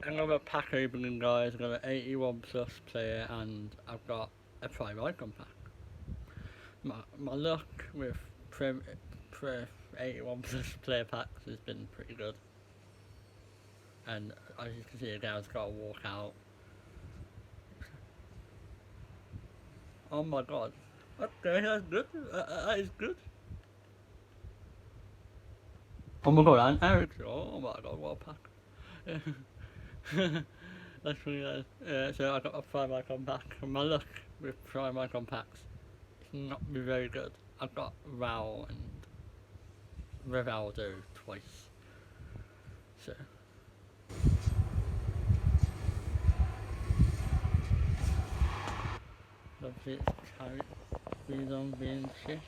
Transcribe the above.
another pack opening, guys. I've got an 81 plus player, and I've got a prime icon pack. My luck with pre 81 plus player packs has been pretty good. And as you can see, again, I've got to walk out. Oh my god. Okay, that's good. That is good. Oh my god, and Eric. Oh my god, what a pack. That's pretty good. So I got a prime icon pack. And my luck with prime icon packs is not very good. I've got Ral and Rivaldo twice. So. Obviously it's carried. Being on being shit.